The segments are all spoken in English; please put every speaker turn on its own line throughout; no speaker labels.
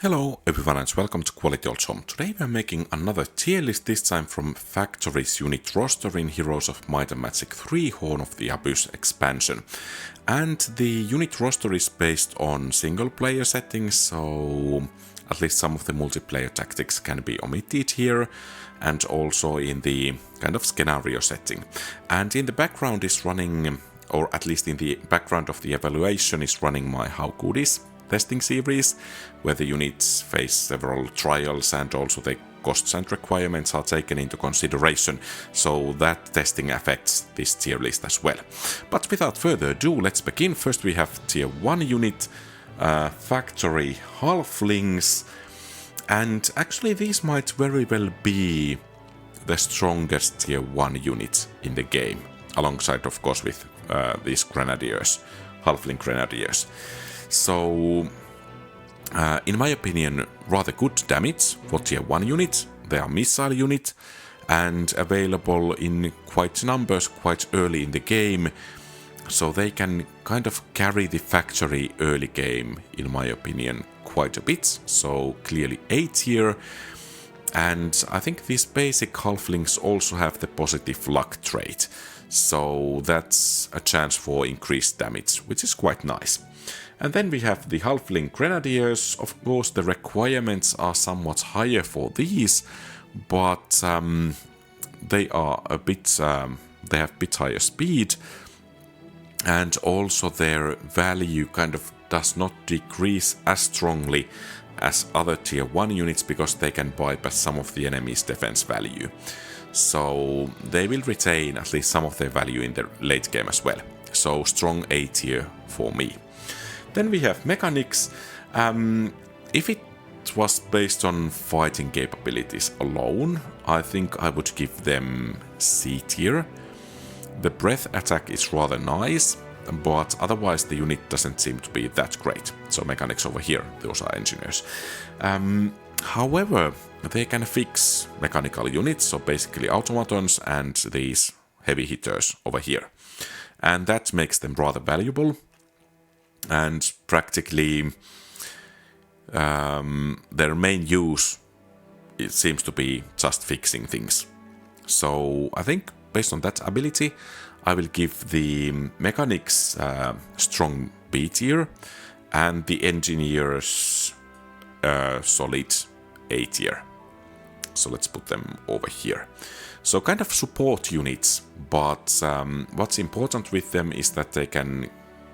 Hello everyone and welcome to QualityOldHomm. Today we are making another tier list, this time from Factory's unit roster in Heroes of Might and Magic 3 Horn of the Abyss expansion. And the unit roster is based on single player settings, so at least some of the multiplayer tactics can be omitted here, and also in the kind of scenario setting. And in the background is running, or at least in the background of the evaluation is running my How Good Is testing series, where the units face several trials and also the costs and requirements are taken into consideration, so that testing affects this tier list as well. But without further ado, let's begin. First we have tier 1 unit, Factory Halflings, and actually these might very well be the strongest tier 1 unit in the game, alongside of course with these Grenadiers, Halfling Grenadiers. So, in my opinion, rather good damage for tier 1 units. They are missile unit and available in quite numbers quite early in the game, so they can kind of carry the factory early game, in my opinion, quite a bit. So clearly A tier, and I think these basic halflings also have the positive luck trait, so that's a chance for increased damage, which is quite nice. And then we have the Halfling Grenadiers. Of course, the requirements are somewhat higher for these, but they are a bit, they have a bit higher speed, and also their value kind of does not decrease as strongly as other tier 1 units, because they can bypass some of the enemy's defense value. So they will retain at least some of their value in the late game as well. So strong A tier for me. Then we have mechanics. If it was based on fighting capabilities alone, I think I would give them C tier. The breath attack is rather nice, but otherwise the unit doesn't seem to be that great. So mechanics over here, those are engineers. However, they can fix mechanical units, so basically automatons and these heavy hitters over here. And that makes them rather valuable. And practically their main use, it seems to be just fixing things. So I think based on that ability, I will give the mechanics strong B tier and the engineers solid A tier. So let's put them over here. So kind of support units, but what's important with them is that they can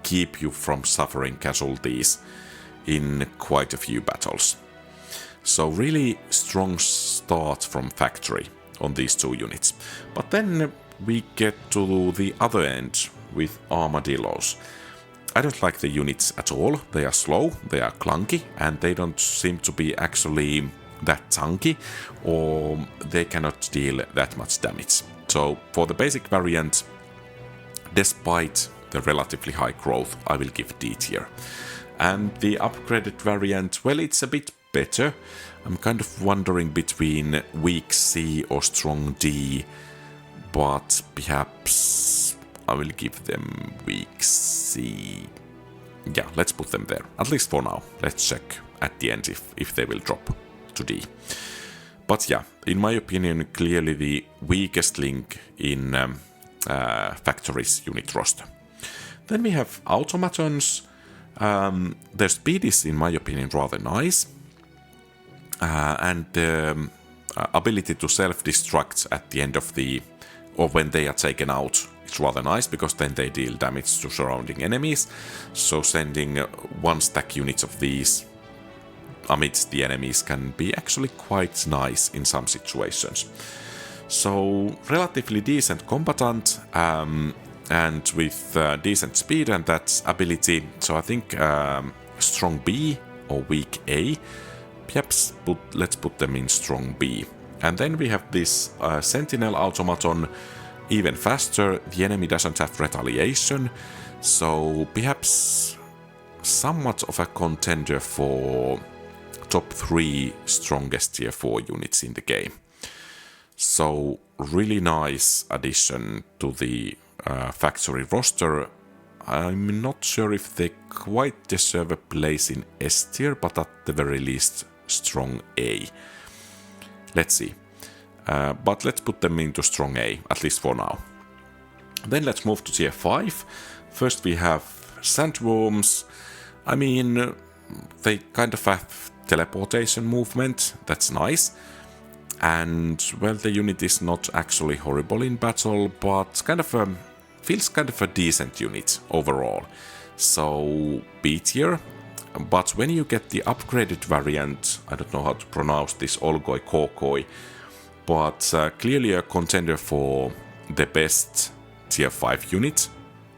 keep you from suffering casualties in quite a few battles. So really strong start from Factory on these two units. But then we get to the other end with Armadillos. I don't like the units at all. They are slow, they are clunky, and they don't seem to be actually that tanky, or they cannot deal that much damage. So for the basic variant, despite the relatively high growth, I will give D tier. And the upgraded variant, well, it's a bit better. I'm kind of wondering between weak C or strong D, but perhaps I will give them weak C. Yeah, let's put them there, at least for now. Let's check at the end if they will drop to D. But yeah, in my opinion, clearly the weakest link in Factory's unit roster. Then we have automatons. Their speed is, in my opinion, rather nice. And the ability to self-destruct at the end of the, or when they are taken out, it's rather nice, because then they deal damage to surrounding enemies. So sending one stack units of these amidst the enemies can be actually quite nice in some situations. So relatively decent combatant, and with decent speed and that ability, so I think strong B or weak A. Perhaps let's put them in strong B. And then we have this Sentinel automaton, even faster. The enemy doesn't have retaliation, so perhaps somewhat of a contender for top 3 strongest tier 4 units in the game. So really nice addition to the Factory roster, I'm not sure if they quite deserve a place in S tier, but at the very least, strong A. Let's see. But let's put them into strong A, at least for now. Then let's move to tier 5. First we have sandworms. I mean, they kind of have teleportation movement, that's nice. And, well, the unit is not actually horrible in battle, but kind of feels kind of a decent unit overall. So, B tier. But when you get the upgraded variant, I don't know how to pronounce this, Olgoi Kokoi, but clearly a contender for the best tier 5 unit,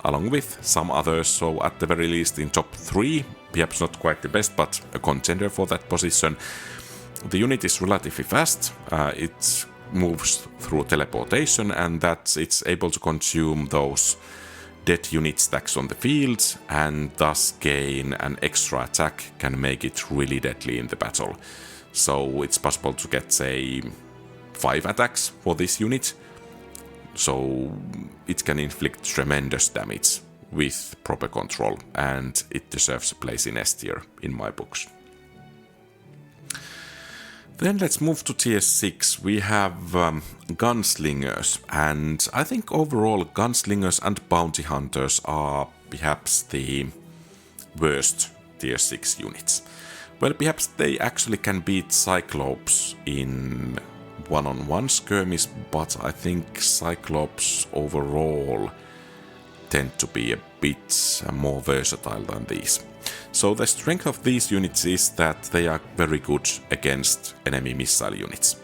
along with some others, so at the very least in top 3, perhaps not quite the best, but a contender for that position. The unit is relatively fast, it moves through teleportation, and that it's able to consume those dead unit stacks on the field, and thus gain an extra attack can make it really deadly in the battle. So it's possible to get, say, 5 attacks for this unit, so it can inflict tremendous damage with proper control, and it deserves a place in S tier in my books. Then let's move to tier 6. We have gunslingers, and I think overall gunslingers and bounty hunters are perhaps the worst tier 6 units. Well, perhaps they actually can beat Cyclops in one-on-one skirmish, but I think Cyclops overall tend to be a bit more versatile than these. So the strength of these units is that they are very good against enemy missile units.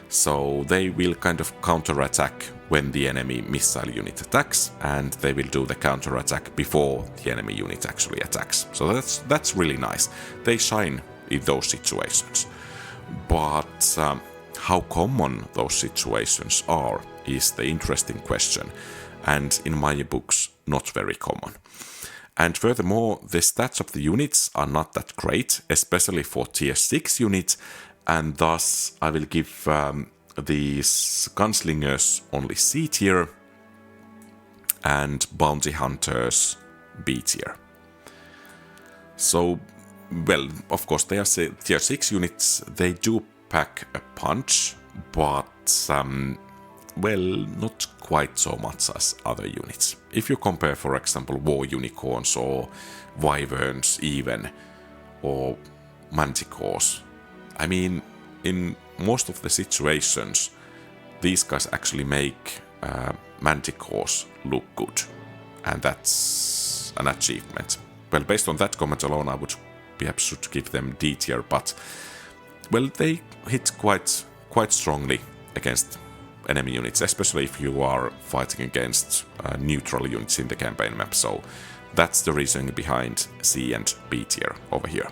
So they will kind of counterattack when the enemy missile unit attacks, and they will do the counterattack before the enemy unit actually attacks. So that's really nice. They shine in those situations. But how common those situations are is the interesting question, and in my books, not very common. And furthermore, the stats of the units are not that great, especially for tier 6 units, and thus I will give these gunslingers only C tier and bounty hunters B tier. So, well, of course they are tier 6 units, they do pack a punch, but well, not quite so much as other units. If you compare, for example, war unicorns or wyverns even, or manticores, I mean, in most of the situations, these guys actually make manticores look good, and that's an achievement. Well, based on that comment alone, I would perhaps should give them D tier, but well, they hit quite strongly against enemy units, especially if you are fighting against neutral units in the campaign map. So that's the reasoning behind C and B tier over here.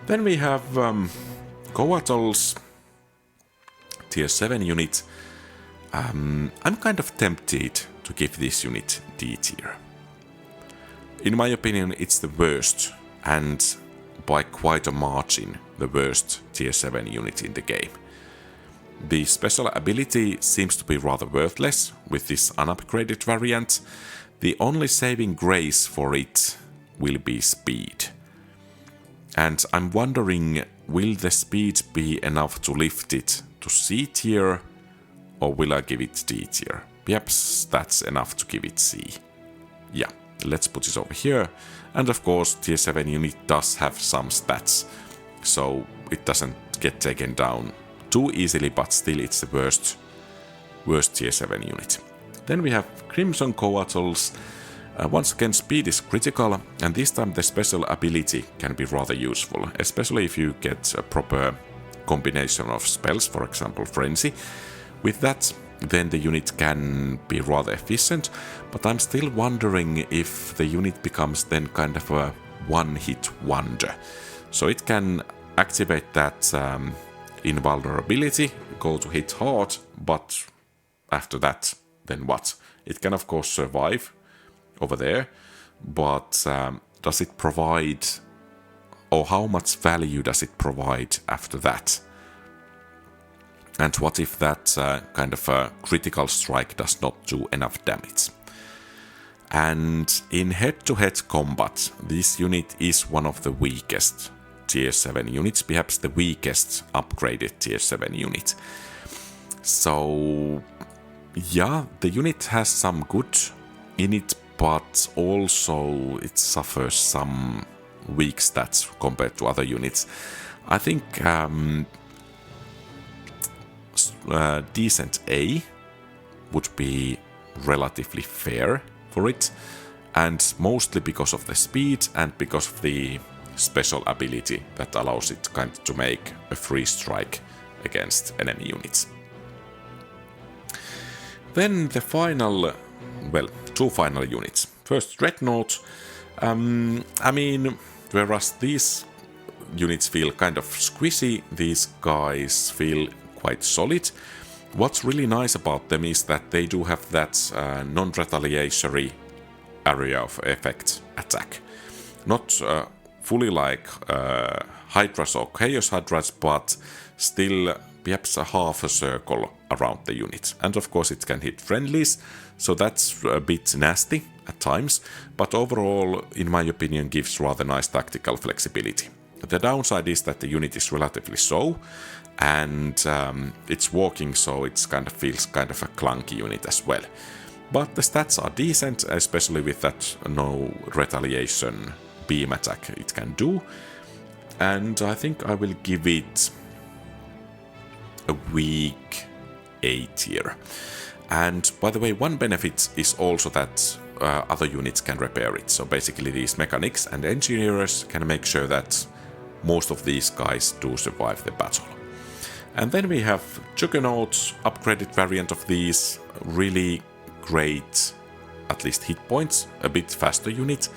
Then we have Coatls, tier 7 unit. I'm kind of tempted to give this unit D tier. In my opinion, it's the worst, and by quite a margin, the worst tier 7 unit in the game. The special ability seems to be rather worthless with this unupgraded variant. The only saving grace for it will be speed. And I'm wondering, will the speed be enough to lift it to C tier, or will I give it D tier? Perhaps that's enough to give it C. Yeah, let's put it over here. And of course, tier 7 unit does have some stats, so it doesn't get taken down too easily, but still it's the worst tier 7 unit. Then we have Crimson Coatls. Once again, speed is critical, and this time the special ability can be rather useful, especially if you get a proper combination of spells, for example Frenzy. With that, then the unit can be rather efficient, but I'm still wondering if the unit becomes then kind of a one-hit wonder. So it can activate that invulnerability, go to hit hard, but after that, then what? It can of course survive over there, but does it provide, or how much value does it provide after that? And what if that kind of a critical strike does not do enough damage? And in head-to-head combat, this unit is one of the weakest tier 7 units, perhaps the weakest upgraded tier 7 unit. So yeah, the unit has some good in it, but also it suffers some weak stats compared to other units. I think decent A would be relatively fair for it, and mostly because of the speed and because of the special ability that allows it kind of to make a free strike against enemy units. Then the final, well, two final units. First, Dreadnought. I mean, whereas these units feel kind of squishy, these guys feel quite solid. What's really nice about them is that they do have that non-retaliatory area of effect attack. Not fully like Hydras or Chaos Hydras, but still perhaps a half a circle around the unit. And of course it can hit friendlies, so that's a bit nasty at times, but overall, in my opinion, gives rather nice tactical flexibility. The downside is that the unit is relatively slow, and it's walking, so it kind of feels kind of a clunky unit as well. But the stats are decent, especially with that no retaliation beam attack it can do. And I think I will give it a weak A tier. And by the way, one benefit is also that other units can repair it. So basically these mechanics and engineers can make sure that most of these guys do survive the battle. And then we have Juggernaut, upgraded variant of these, really great, at least hit points, a bit faster unit,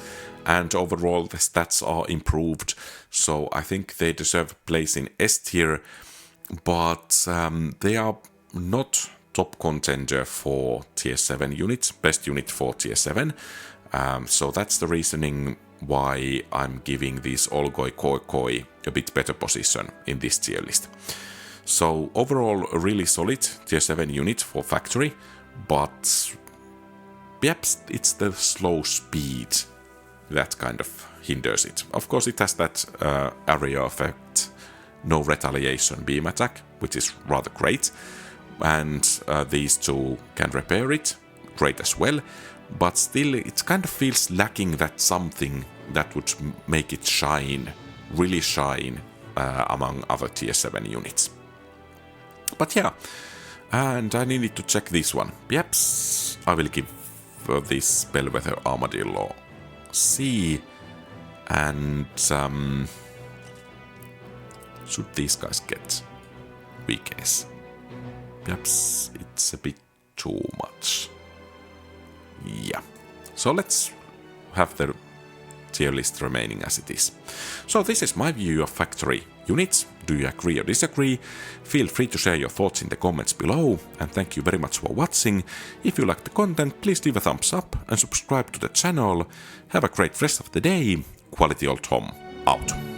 and overall the stats are improved, so I think they deserve a place in S tier, but they are not top contender for tier 7 units, best unit for tier 7, so that's the reasoning why I'm giving this Olgoi Koikoi a bit better position in this tier list. So overall a really solid tier 7 unit for factory, but perhaps it's the slow speed that kind of hinders it. Of course it has that area effect, no retaliation beam attack, which is rather great, and these two can repair it, great as well, but still it kind of feels lacking that something that would make it shine, really shine among other tier 7 units. But yeah, and I needed to check this one. Perhaps I will give this Bellwether Armadillo C, and should these guys get weak S? Perhaps it's a bit too much. Yeah, so let's have the tier list remaining as it is. So this is my view of factory units. Do you agree or disagree? Feel free to share your thoughts in the comments below, and thank you very much for watching. If you like the content, please leave a thumbs up and subscribe to the channel. Have a great rest of the day. QualityOldHomm out.